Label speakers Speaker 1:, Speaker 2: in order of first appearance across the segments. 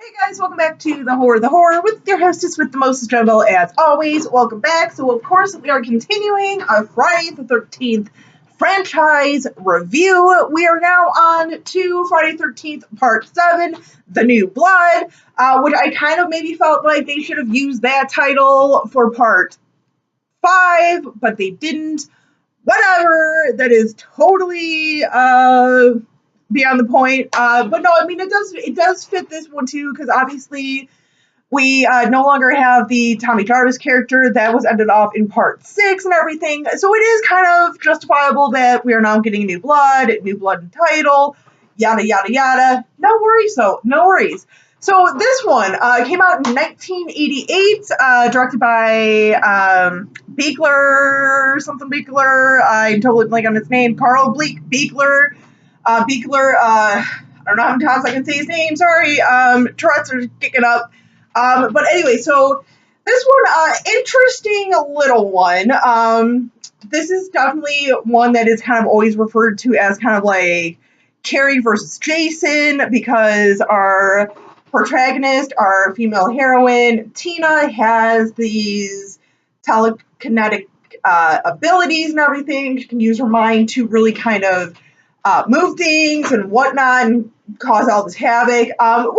Speaker 1: Hey guys, welcome back to The Horror with your hostess with the most Jumbo as always. Welcome back. So of course we are continuing our Friday the 13th franchise review. We are now on to Friday the 13th Part 7, The New Blood, which I kind of maybe felt like they should have used that title for Part 5, but they didn't. Whatever, that is totally beyond the point. But no, I mean it does fit this one too, because obviously we no longer have the Tommy Jarvis character that was ended off in Part 6 and everything. So it is kind of justifiable that we are now getting New Blood in title, yada yada yada. No worries though, no worries. So this one came out in 1988, directed by Buechler. I'm totally blank on his name. Carl Buechler. I don't know how many times I can say his name. Sorry, Tourette's are kicking up. But anyway, so this one, interesting little one. This is definitely one that is kind of always referred to as kind of like Carrie versus Jason, because our protagonist, our female heroine, Tina, has these telekinetic abilities and everything. She can use her mind to really kind of move things and whatnot and cause all this havoc. Which, I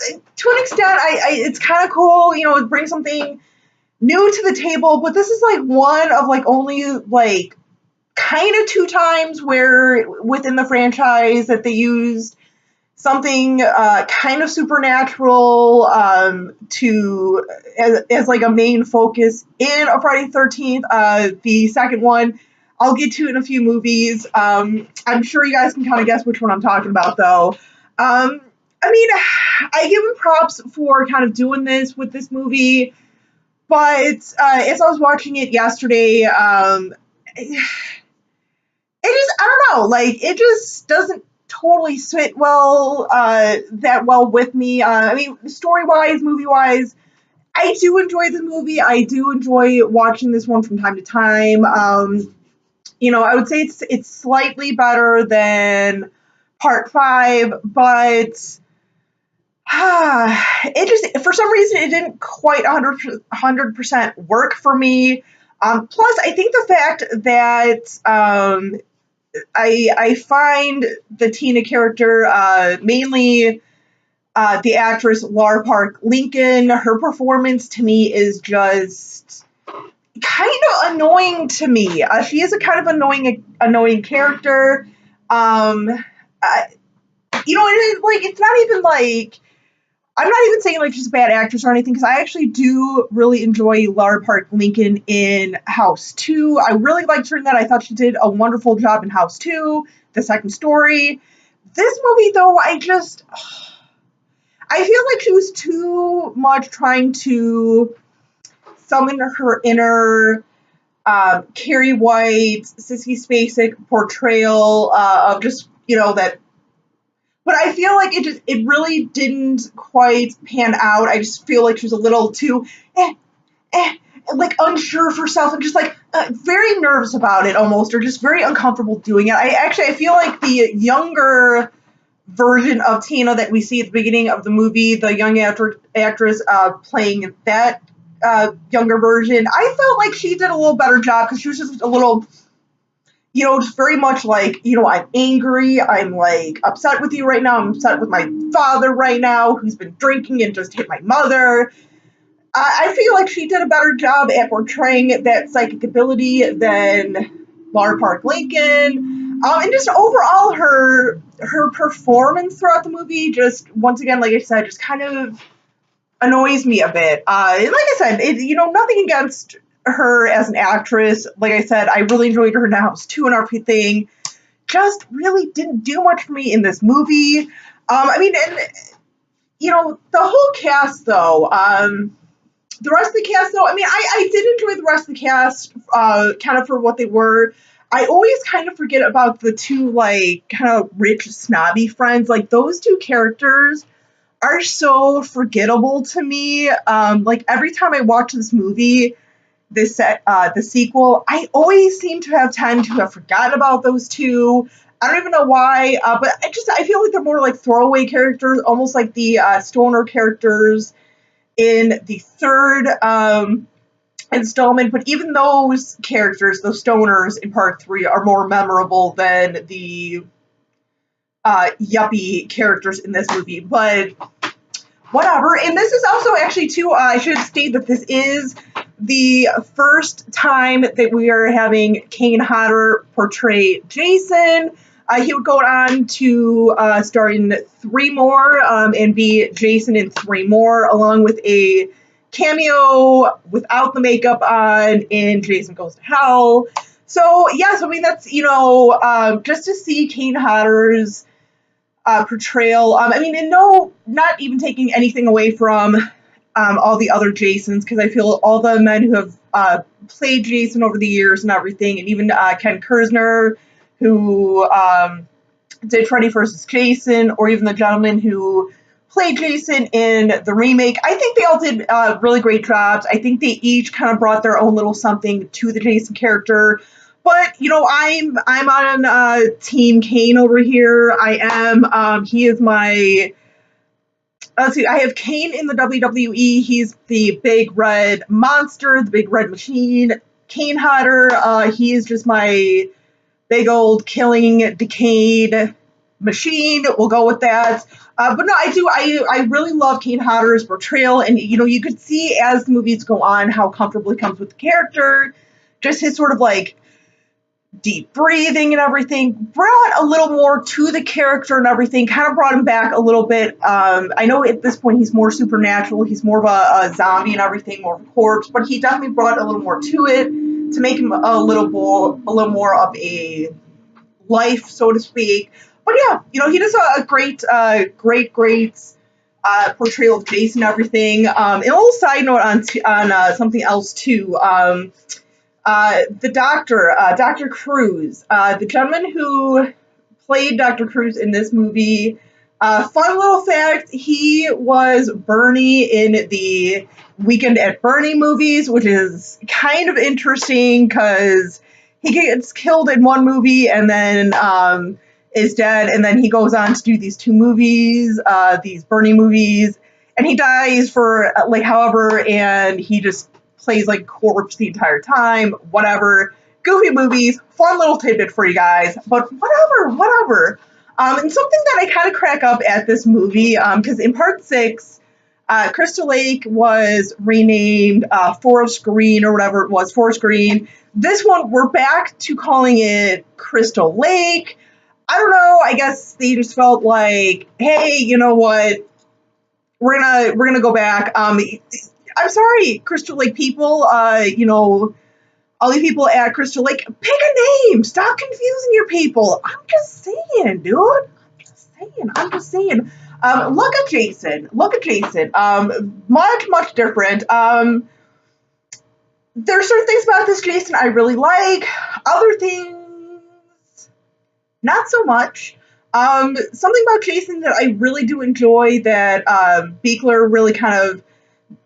Speaker 1: mean, to an extent, it's kind of cool, you know, it brings something new to the table, but this is like one of like only like kind of 2 times where within the franchise that they used something kind of supernatural to as like a main focus in a Friday the 13th. The second one I'll get to in a few movies. I'm sure you guys can kind of guess which one I'm talking about though. I mean, I give him props for kind of doing this with this movie, but as I was watching it yesterday, it just, I don't know, like, it just doesn't totally fit well, that well with me. I mean, story-wise, movie-wise, I do enjoy the movie. I do enjoy watching this one from time to time. You know, I would say it's slightly better than Part 5, but it just, for some reason, it didn't quite 100% work for me. Plus, I think the fact that I find the Tina character, mainly the actress Lara Park Lincoln, her performance to me is just kind of annoying to me. She is a kind of annoying character. You know, it's not even like, I'm not even saying like she's a bad actress or anything, because I actually do really enjoy Lara Park Lincoln in House 2. I really liked her in that. I thought she did a wonderful job in House 2, the second story. This movie, though, I feel like she was too much trying to summon her inner Carrie White, Sissy Spacek portrayal of just, you know, that. But I feel like it really didn't quite pan out. I just feel like she was a little too, like unsure of herself and just like very nervous about it almost, or just very uncomfortable doing it. I feel like the younger version of Tina that we see at the beginning of the movie, the young actress playing that younger version, I felt like she did a little better job, because she was just a little, you know, just very much like, you know, I'm angry, I'm like upset with you right now, I'm upset with my father right now, who's been drinking and just hit my mother. I feel like she did a better job at portraying that psychic ability than Lara Park Lincoln. And just overall, her performance throughout the movie, just, once again, like I said, just kind of annoys me a bit. Like I said, you know, nothing against her as an actress. Like I said, I really enjoyed her in House 2 and everything. Just really didn't do much for me in this movie. I mean, and, you know, the whole cast, though, the rest of the cast, though, I mean, I did enjoy the rest of the cast, kind of for what they were. I always kind of forget about the 2, like, kind of rich, snobby friends. Like, those 2 characters are so forgettable to me. Like, every time I watch this movie, the sequel, I always seem to have forgotten about those 2. I don't even know why, but I feel like they're more like throwaway characters, almost like the stoner characters in the third installment. But even those characters, those stoners in part three, are more memorable than the yuppie characters in this movie. But whatever. And this is also actually too. I should state that this is the first time that we are having Kane Hodder portray Jason. He would go on to star in 3 more and be Jason in 3 more, along with a cameo without the makeup on in Jason Goes to Hell. So, yes, I mean, that's, just to see Kane Hodder's portrayal. I mean, and no, not even taking anything away from all the other Jasons, because I feel all the men who have played Jason over the years and everything, and even Ken Kersner, who did Freddy vs. Jason, or even the gentleman who played Jason in the remake. I think they all did really great jobs. I think they each kind of brought their own little something to the Jason character. But, I'm on Team Kane over here. I am. He is my... Let's see, I have Kane in the WWE. He's the big red monster, the big red machine. Kane Hodder, he is just my big old killing, decayed machine. We'll go with that. But no, I really love Kane Hodder's portrayal. And, you could see as the movies go on how comfortable he comes with the character. Just his sort of like deep breathing and everything brought a little more to the character and everything, kind of brought him back a little bit. I know at this point he's more supernatural, he's more of a zombie and everything, more of a corpse, but he definitely brought a little more to it to make him a little more of a life, so to speak. But yeah, he does a great portrayal of Jason and everything. And a little side note on something else too. The doctor, Dr. Cruz, the gentleman who played Dr. Cruz in this movie, fun little fact, he was Bernie in the Weekend at Bernie movies, which is kind of interesting because he gets killed in one movie and then is dead, and then he goes on to do these 2 movies, these Bernie movies, and he dies for however, and he just plays like corpse the entire time, whatever. Goofy movies, fun little tidbit for you guys, but whatever. And something that I kind of crack up at this movie, because in part 6, Crystal Lake was renamed Forest Green or whatever it was, Forest Green. This one, we're back to calling it Crystal Lake. I don't know, I guess they just felt like, hey, you know what, we're gonna go back. I'm sorry, Crystal Lake people, all you people at Crystal Lake, pick a name. Stop confusing your people. I'm just saying, dude. I'm just saying. Look at Jason. Much different. There are certain things about this Jason I really like. Other things, not so much. Something about Jason that I really do enjoy that Buechler really kind of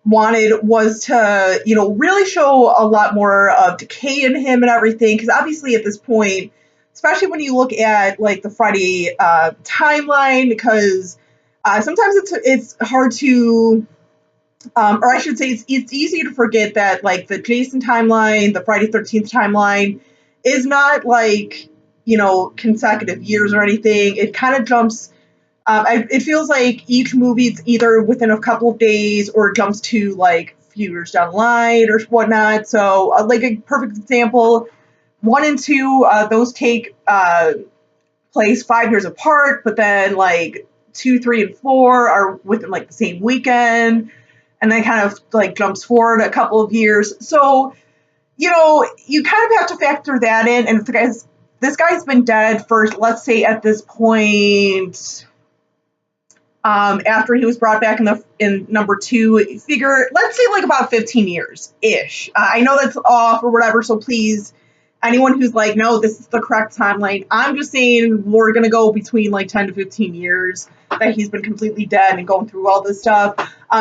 Speaker 1: wanted was to, really show a lot more of decay in him and everything, because obviously at this point, especially when you look at like the Friday timeline, because sometimes it's hard to, or I should say it's easy to forget that like the Jason timeline, the Friday 13th timeline is not like, consecutive years or anything. It kind of jumps. It feels like each movie's either within a couple of days or jumps to like a few years down the line or whatnot. So, like a perfect example, 1 and 2, those take place 5 years apart, but then like 2, 3, and 4 are within like the same weekend, and then kind of like jumps forward a couple of years. So, you kind of have to factor that in. And this guy's been dead for, let's say at this point. After he was brought back in number 2, figure, let's say like about 15 years-ish. I know that's off or whatever, so please, anyone who's like, no, this is the correct timeline, I'm just saying we're going to go between like 10 to 15 years that he's been completely dead and going through all this stuff.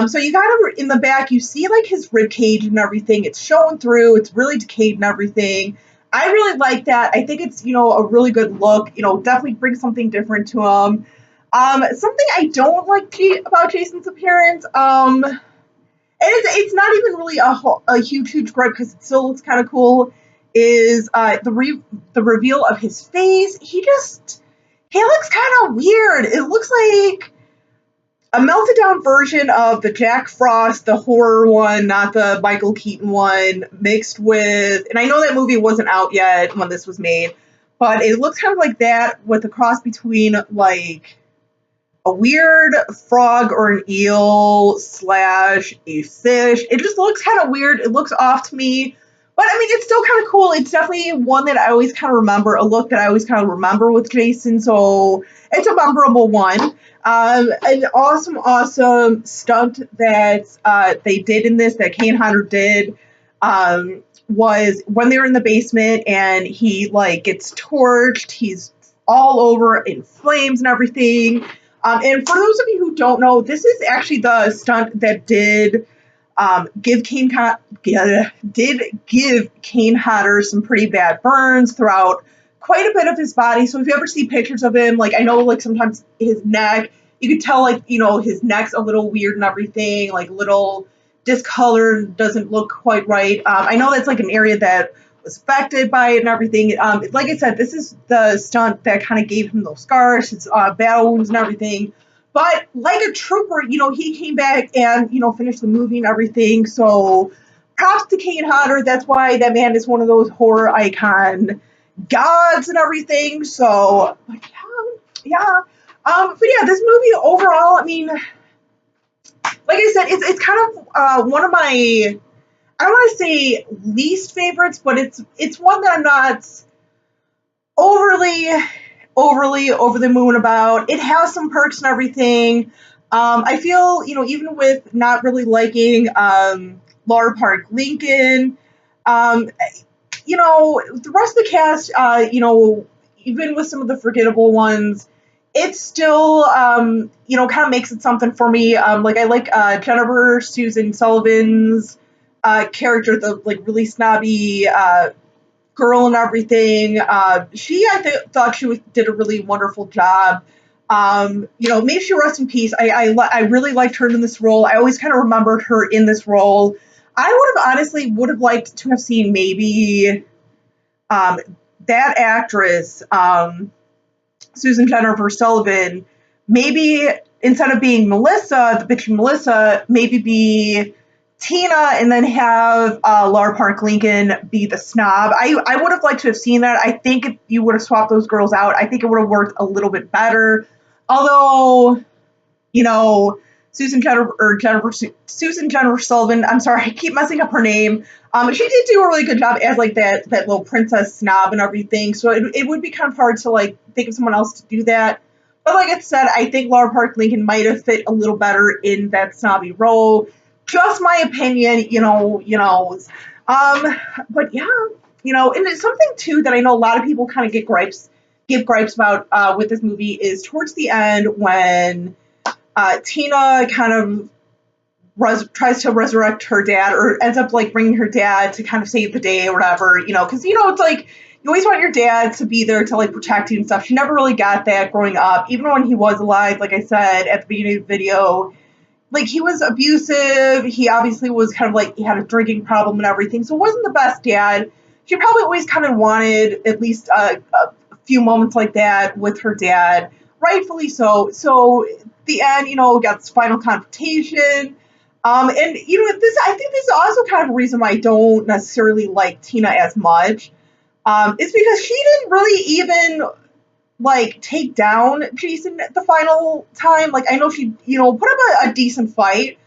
Speaker 1: So you kind of, in the back, you see like his rib cage and everything. It's showing through. It's really decayed and everything. I really like that. I think it's, a really good look. Definitely brings something different to him. Something I don't like about Jason's appearance, and it's not even really a huge gripe because it still looks kind of cool, is the reveal of his face. He looks kind of weird. It looks like a melted down version of the Jack Frost, the horror one, not the Michael Keaton one, mixed with, and I know that movie wasn't out yet when this was made, but it looks kind of like that with a cross between like a weird frog or an eel slash a fish. It just looks kind of weird. It looks off to me. But I mean, it's still kind of cool. It's definitely one that I always kind of remember, a look that I always kind of remember with Jason. So it's a memorable one. An awesome stunt that they did in this, that Kane Hodder did, was when they were in the basement and he like gets torched. He's all over in flames and everything. And for those of you who don't know, this is actually the stunt that did give Kane Hodder some pretty bad burns throughout quite a bit of his body. So if you ever see pictures of him, like I know like sometimes his neck, you could tell like, his neck's a little weird and everything, like a little discolored, doesn't look quite right. I know that's like an area that was affected by it and everything. Like I said, this is the stunt that kind of gave him those scars, his battle wounds and everything. But like a trooper, he came back and, finished the movie and everything. So props to Kane Hodder. That's why that man is one of those horror icon gods and everything. So, but yeah. But yeah, this movie overall, I mean, like I said, it's kind of one of my, I don't want to say least favorites, but it's one that I'm not overly over the moon about. It has some perks and everything. I feel, even with not really liking Laura Park Lincoln, the rest of the cast, even with some of the forgettable ones, it still, kind of makes it something for me. Like I like Jennifer Susan Sullivan's character, the like really snobby girl and everything. I thought she did a really wonderful job. May she rest in peace. I really liked her in this role. I always kind of remembered her in this role. I would have liked to have seen maybe that actress, Susan Jennifer Sullivan, maybe instead of being Melissa, the bitchy Melissa, maybe be Tina and then have Laura Park Lincoln be the snob. I would have liked to have seen that. I think if you would have swapped those girls out, I think it would have worked a little bit better. Although, Susan Jennifer Sullivan, I'm sorry, I keep messing up her name. She did do a really good job as like that little princess snob and everything. So it would be kind of hard to like think of someone else to do that. But like I said, I think Laura Park Lincoln might have fit a little better in that snobby role. Just my opinion, but yeah, and it's something too that I know a lot of people kind of give gripes about with this movie is towards the end when Tina kind of tries to resurrect her dad or ends up like bringing her dad to kind of save the day or whatever, because it's like you always want your dad to be there to like protect you and stuff. She never really got that growing up, even when he was alive. Like I said at the beginning of the video, like he was abusive. He obviously was kind of like he had a drinking problem and everything, so it wasn't the best dad. She probably always kind of wanted at least a few moments like that with her dad, rightfully so. So the end, got this final confrontation. And this I think this is also kind of a reason why I don't necessarily like Tina as much. Is because she didn't really even like take down Jason the final time. Like I know she, put up a decent fight,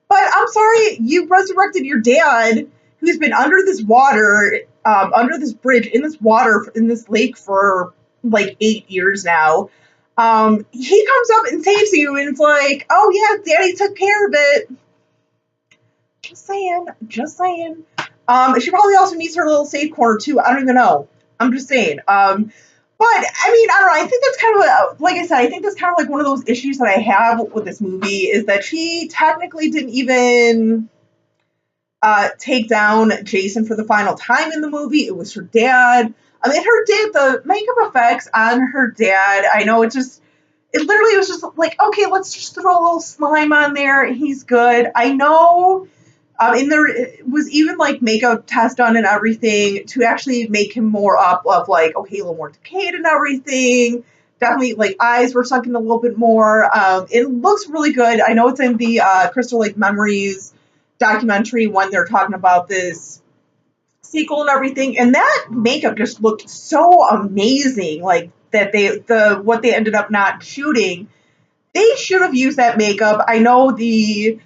Speaker 1: but I'm sorry, you resurrected your dad who's been under this water, under this bridge, in this water, in this lake for like 8 years now. He comes up and saves you, and it's like, oh yeah, Daddy took care of it. Just saying. She probably also needs her little safe corner too. I don't even know. I'm just saying. But, I mean, I don't know, I think that's kind of, like I said, I think that's kind of like one of those issues that I have with this movie, is that she technically didn't even take down Jason for the final time in the movie. It was her dad. I mean, her dad, the makeup effects on her dad, I know it literally was just like, okay, let's just throw a little slime on there. He's good. I know. And there was even like makeup test done and everything to actually make him more up of like, okay, a little more decayed and everything. Definitely like eyes were sunken a little bit more. It looks really good. I know it's in the Crystal Lake Memories documentary when they're talking about this sequel and everything, and that makeup just looked so amazing. Like that what they ended up not shooting, they should have used that makeup. I know the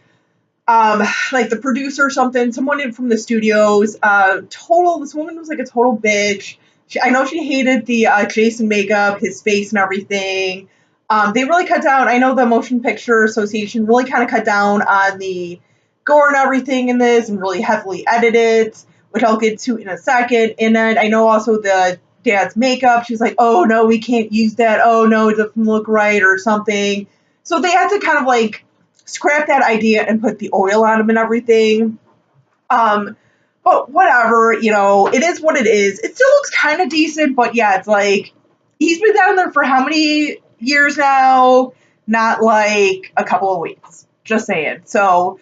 Speaker 1: like the producer or something, someone in from the studios, this woman was like a total bitch. I know she hated the Jason makeup, his face and everything. They really cut down. I know the Motion Picture Association really kind of cut down on the gore and everything in this and really heavily edited, which I'll get to in a second. And then I know also the dad's makeup. She's like, oh no, we can't use that. Oh no, it doesn't look right or something. So they had to kind of like scrap that idea and put the oil on him and everything. But whatever, it is what it is. It still looks kind of decent, but yeah, it's like he's been down there for how many years now? Not like a couple of weeks. Just saying. So,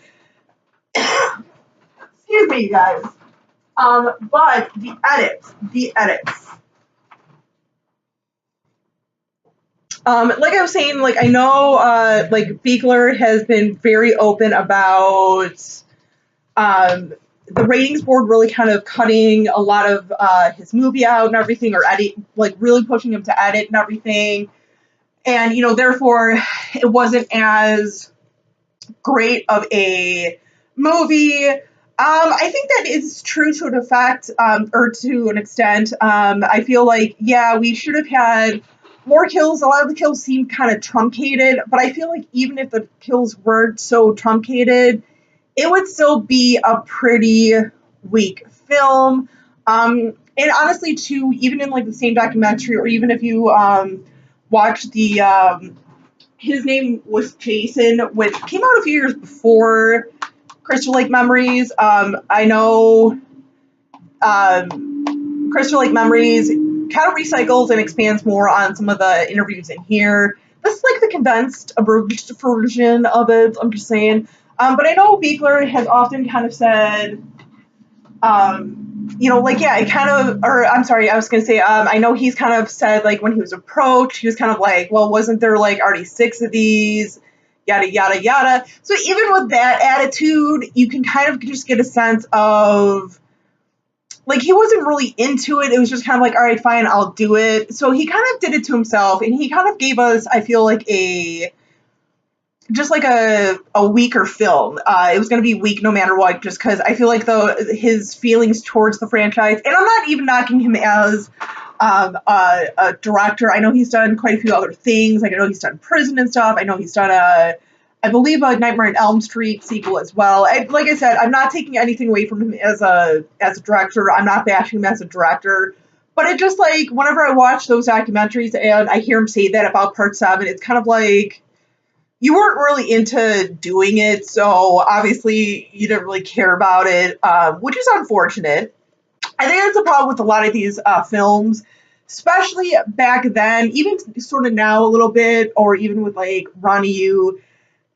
Speaker 1: excuse me, you guys. But the edits. Like I was saying, like I know, like Buechler has been very open about the ratings board really kind of cutting a lot of his movie out and everything, or edit, like really pushing him to edit and everything, and therefore it wasn't as great of a movie. I think that is true to an effect, or to an extent. I feel like, yeah, we should have had more kills. A lot of the kills seemed kind of truncated, but I feel like even if the kills weren't so truncated, it would still be a pretty weak film. And honestly, too, even in like the same documentary, or even if you watch the His Name Was Jason, which came out a few years before Crystal Lake Memories. I know Crystal Lake Memories kind of recycles and expands more on some of the interviews in here. This is like the condensed, abridged version of it. I'm just saying. But I know Buechler has often kind of said, like, yeah, it kind of, or I'm sorry, I was going to say, I know he's kind of said, like, when he was approached, he was kind of like, well, wasn't there, like, already 6 of these? Yada, yada, yada. So even with that attitude, you can kind of just get a sense of, like, he wasn't really into it. It was just kind of like, all right, fine, I'll do it. So he kind of did it to himself, and he kind of gave us, I feel like, just like a weaker film. It was going to be weak no matter what, just because I feel like his feelings towards the franchise, and I'm not even knocking him as a director. I know he's done quite a few other things. Like I know he's done Prison and stuff. I know he's done I believe a Nightmare on Elm Street sequel as well. Like I said, I'm not taking anything away from him as a director. I'm not bashing him as a director. But it just like whenever I watch those documentaries and I hear him say that about Part 7, it's kind of like you weren't really into doing it, so obviously you didn't really care about it, which is unfortunate. I think that's a problem with a lot of these films, especially back then, even sort of now a little bit, or even with like Ronnie Yu.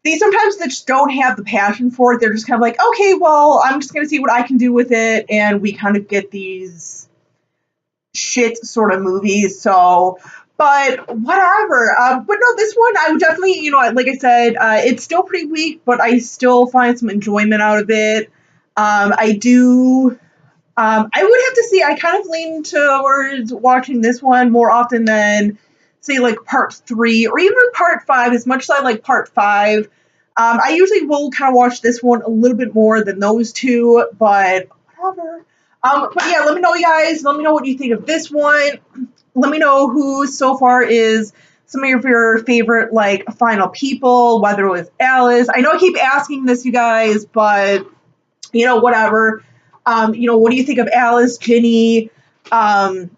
Speaker 1: They just don't have the passion for it. They're just kind of like, okay, well, I'm just going to see what I can do with it, and we kind of get these shit sort of movies, so... But whatever. But no, this one I would definitely, like I said, it's still pretty weak, but I still find some enjoyment out of it. I do. I would have to say I kind of lean towards watching this one more often than, say, like Part 3 or even Part 5. As much as I like Part 5, I usually will kind of watch this one a little bit more than those two. But whatever. But yeah, let me know, you guys. Let me know what you think of this one. Let me know who so far is some of your favorite, like, final people, whether it was Alice. I know I keep asking this, you guys, but, whatever. What do you think of Alice, Ginny, the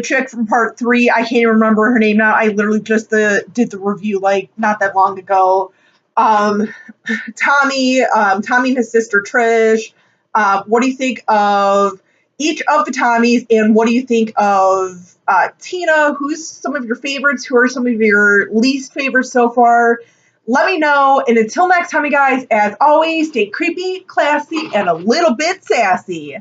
Speaker 1: chick from Part 3? I can't even remember her name now. I literally just did the review, like, not that long ago. Tommy and his sister Trish. What do you think of each of the Tommies, and what do you think of Tina? Who's some of your favorites? Who are some of your least favorites so far? Let me know. And until next time, you guys, as always, stay creepy, classy, and a little bit sassy.